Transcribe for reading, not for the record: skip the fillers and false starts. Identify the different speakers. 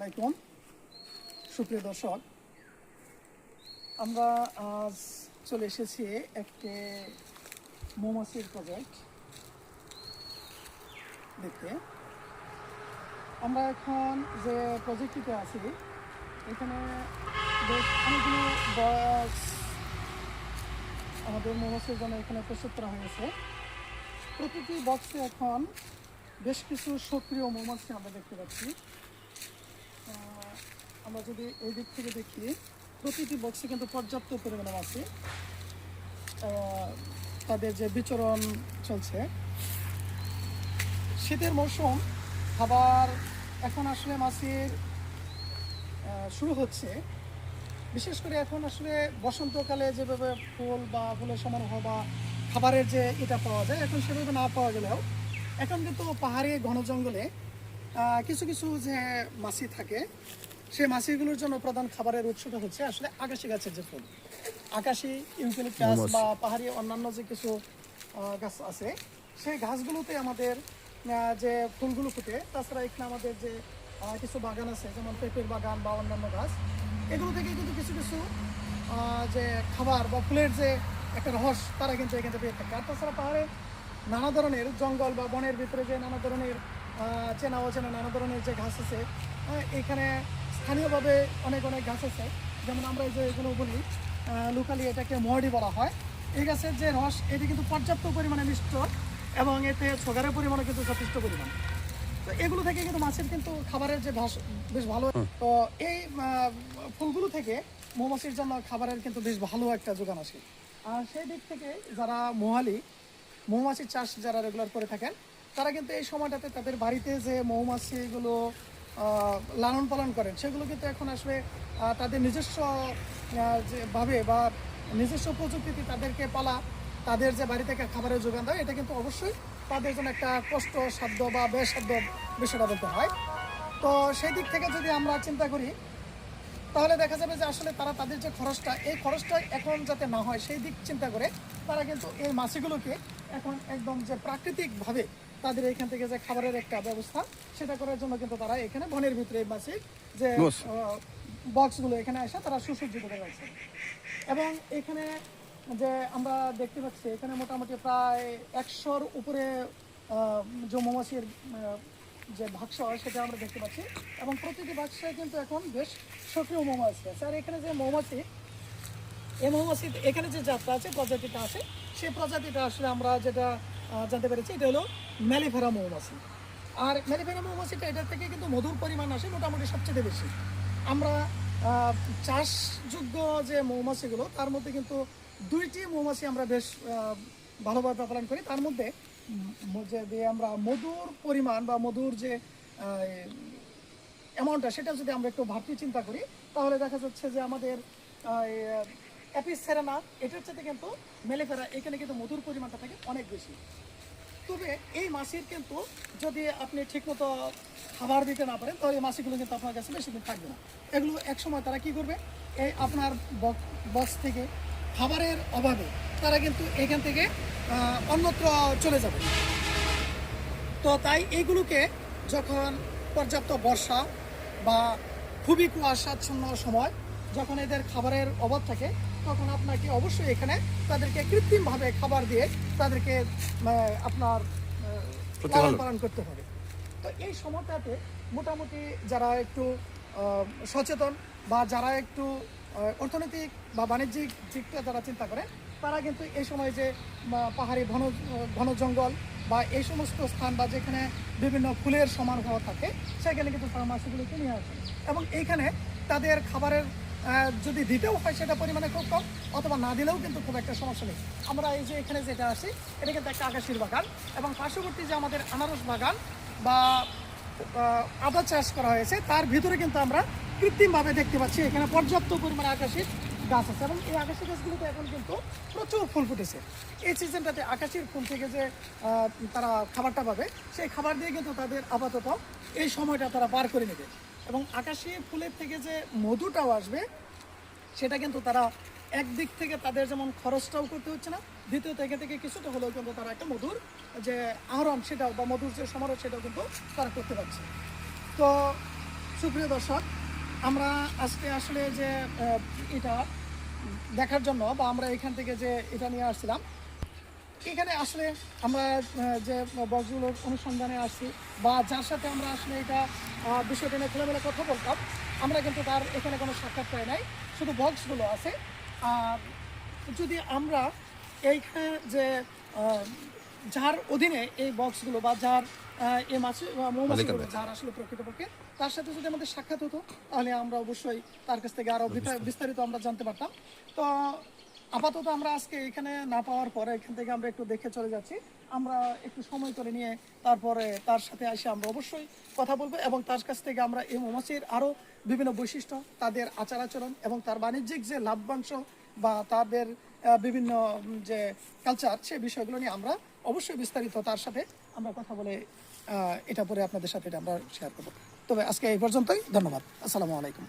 Speaker 1: আলাইকুম সুপ্রিয় দর্শক, আমরা আজ চলে এসেছি একটি মৌমাছির প্রজেক্ট দেখতে। আমরা এখন যে প্রজেক্টটিতে আছি এখানে বেশ অনেকগুলো বক্স আমাদের মৌমাছির জন্য এখানে প্রস্তুত করা হয়েছে। প্রতিটি বক্সে এখন বেশ কিছু সক্রিয় মৌমাছি আমরা দেখতে পাচ্ছি। আমরা যদি এই দিক থেকে দেখি, প্রতিটি বক্সে কিন্তু পর্যাপ্ত পরিমাণে মাছি তাদের যে বিচরণ চলছে। শীতের মৌসুম, খাবার এখন আসলে মাছির শুরু হচ্ছে। বিশেষ করে এখন আসলে বসন্তকালে যেভাবে ফুল বা ফুলের সমারোহ বা খাবারের যে এটা পাওয়া যায়, এখন সেভাবে না পাওয়া গেলেও এখন কিন্তু পাহাড়ি ঘন জঙ্গলে কিছু কিছু যে মাছি থাকে, সেই মাছিগুলোর জন্য প্রধান খাবারের উৎসটা হচ্ছে আসলে আকাশি গাছের যে ফুল, আকাশি, ইউক্যালিপটাস বা পাহাড়ি অন্যান্য যে কিছু গাছ আছে, সেই গাছগুলোতে আমাদের যে ফুলগুলো ফুটে। তাছাড়া এখানে আমাদের যে কিছু বাগান আছে, যেমন পেঁপের বাগান বা অন্যান্য গাছ, এগুলো থেকে কিন্তু কিছু কিছু যে খাবার বা ফুলের যে একটা রহস তারা কিন্তু এখান থেকে পেয়ে থাকে। আর তাছাড়া পাহাড়ে নানা ধরনের জঙ্গল বা বনের ভিতরে যে নানা ধরনের চেনা অচেনা নানা ধরনের যে ঘাস আছে, এখানে স্থানীয়ভাবে অনেক অনেক গাছ আছে। যেমন আমরা এই যে এগুলো বলি লোকালি এটাকে মহডি বলা হয়। এই গাছের যে রস, এটি কিন্তু পর্যাপ্ত পরিমাণে মিষ্ট এবং এতে সুগারের পরিমাণও কিন্তু যথেষ্ট পরিমাণ। তো এগুলো থেকে কিন্তু মাছের কিন্তু খাবারের যে বেশ ভালো। তো এই ফুলগুলো থেকে মৌমাছির জন্য খাবারের কিন্তু বেশ ভালো একটা যোগান আসে। আর সেই দিক থেকে যারা মৌমাছির চাষ যারা রেগুলার করে থাকেন, তারা কিন্তু এই সময়টাতে তাদের বাড়িতে যে মৌমাছিগুলো লালন পালন করেন, সেগুলো কিন্তু এখন আসলে তাদের নিজস্ব ভাবে বা নিজস্ব প্রযুক্তিতে তাদেরকে পালা, তাদের যে বাড়ি থেকে খাবারের যোগান দেয়, এটা কিন্তু অবশ্যই তাদের জন্য একটা কষ্টসাধ্য বা বেসাধ্য বিষয়টা বলতে হয়। তো সেই দিক থেকে যদি আমরা চিন্তা করি, তাহলে দেখা যাবে যে আসলে তারা তাদের যে খরচটা, এই খরচটা এখন যাতে না হয় সেই দিক চিন্তা করে তারা কিন্তু এই মাছিগুলোকে এখন একদম যে প্রাকৃতিকভাবে তাদের এখান থেকে যে খাবারের একটা ব্যবস্থা, সেটা করার জন্য কিন্তু তারা এখানে বনের ভিতরে এই মাছি যে বক্সগুলো এখানে এসে তারা সুসজ্জিত করে রাখছে। এবং এখানে যে আমরা দেখতে পাচ্ছি, এখানে মোটামুটি প্রায় 100-র উপরে যে মৌমাছির যে বাক্স হয় সেটা আমরা দেখতে পাচ্ছি। এবং প্রতিটি বাক্সে কিন্তু এখন বেশ সক্রিয় মৌমাছি আছে। আর এখানে যে মৌমাছি, এই মৌমাছি এখানে যে জাতটা আছে, প্রজাতিটা আছে, সেই প্রজাতিটা আসলে আমরা যেটা জানতে পেরেছি, এটা হলো ম্যালিফেরা মৌমাছি। আর ম্যালিফেরা মৌমাছিটা এটার থেকে কিন্তু মধুর পরিমাণ আসে মোটামুটি সবচেয়ে বেশি। আমরা চাষযোগ্য যে মৌমাছিগুলো, তার মধ্যে কিন্তু 2টি মৌমাছি আমরা বেশ ভালোভাবে পালন করি। তার মধ্যে যে আমরা মধুর পরিমাণ বা মধুর যে অ্যামাউন্টটা, সেটা যদি আমরা একটু ভাবতে চিন্তা করি, তাহলে দেখা যাচ্ছে যে আমাদের অ্যাপিস সেরানা এটার সাথে কিন্তু মেলিফেরা এখানে কিন্তু মধুর পরিমাণটা থাকে অনেক বেশি। তবে এই মাছির কিন্তু যদি আপনি ঠিকমতো খাবার দিতে না পারেন, তাহলে এই মাছিগুলো কিন্তু আপনার কাছে বেশি দিন থাকবে না। এগুলো একসময় তারা কি করবে, এই আপনার বক্স থেকে খাবারের অভাবে তারা কিন্তু এখান থেকে অন্যত্র চলে যাবে। তো তাই এইগুলোকে যখন পর্যাপ্ত বর্ষা বা খুবই কুয়াশাচ্ছন্ন সময়, যখন এদের খাবারের অভাব থাকে, তখন আপনাকে অবশ্যই এখানে তাদেরকে কৃত্রিমভাবে খাবার দিয়ে তাদেরকে আপনার লালন পালন করতে হবে। তো এই সময়টাতে মোটামুটি যারা একটু সচেতন বা যারা একটু অর্থনৈতিক বা বাণিজ্যিক দিকটা যারা চিন্তা করে, তারা কিন্তু এই সময় যে পাহাড়ি ঘন জঙ্গল বা এই সমস্ত স্থান বা যেখানে বিভিন্ন ফুলের সমারোহ থাকে, সেখানে কিন্তু তারা মাছগুলোকে নিয়ে আসে। এবং এইখানে তাদের খাবারের যদি দিতেও হয় সেটা পরিমাণে খুব কম, অথবা না দিলেও কিন্তু খুব একটা সমস্যা নেই। আমরা এই যে এখানে যেটা আসি, এটা কিন্তু একটা আকাশির বাগান, এবং পার্শ্ববর্তী যে আমাদের আনারস বাগান বা আদা চাষ করা হয়েছে, তার ভিতরে কিন্তু আমরা কৃত্রিমভাবে দেখতে পাচ্ছি এখানে পর্যাপ্ত পরিমাণে আকাশির গাছ আছে। এবং এই আকাশি গাছগুলোতে এখন কিন্তু প্রচুর ফুল ফুটেছে। এই সিজনটাতে আকাশির ফুল থেকে যে তারা খাবারটা পাবে, সেই খাবার দিয়ে কিন্তু তাদের আপাতত এই সময়টা তারা পার করে নেবে। এবং আকাশি ফুলের থেকে যে মধুটাও আসবে, সেটা কিন্তু তারা একদিক থেকে তাদের যেমন খরচটাও করতে হচ্ছে না, দ্বিতীয়ত এখান থেকে কিছুটা হলেও কিন্তু তারা একটা মধুর যে আহরণ সেটাও বা মধুর যে সমারোহ সেটাও কিন্তু তারা করতে পারছে। তো সুপ্রিয় দর্শক, আমরা আজকে আসলে যে এটা দেখার জন্য বা আমরা এখান থেকে যে এটা নিয়ে আসছিলাম, এখানে আসলে আমরা যে বক্সগুলোর অনুসন্ধানে আসছি বা যার সাথে আমরা আসলে এটা বিষয়টা নিয়ে খোলামেলা কথা বলতাম, আমরা কিন্তু তার এখানে কোনো সাক্ষাৎ পাই নাই, শুধু বক্সগুলো আছে। আর যদি আমরা এইখানে যে আহ, যার অধীনে এই বক্সগুলো বা যার এই মৌমাছিগুলো যার আসলে প্রকৃতপক্ষে তার সাথে যদি আমাদের সাক্ষাৎ হতো, তাহলে আমরা অবশ্যই তার কাছ থেকে আরও বিস্তারিত আমরা জানতে পারতাম। তো আপাতত আমরা আজকে এখানে না পাওয়ার পরে এখান থেকে আমরা একটু দেখে চলে যাচ্ছি। আমরা একটু সময় করে নিয়ে তারপরে তার সাথে এসে আমরা অবশ্যই কথা বলবো এবং তার কাছ থেকে আমরা এই মৌমাছির আরও বিভিন্ন বৈশিষ্ট্য, তাদের আচার আচরণ এবং তার বাণিজ্যিক যে লাভ্যাংশ বা তাদের বিভিন্ন যে কালচার, সে বিষয়গুলো নিয়ে আমরা অবশ্যই বিস্তারিত তার সাথে আমরা কথা বলে এটা পরে আপনাদের সাথে এটা আমরা শেয়ার করবো। তবে আজকে এই পর্যন্তই, ধন্যবাদ, আসসালামু আলাইকুম।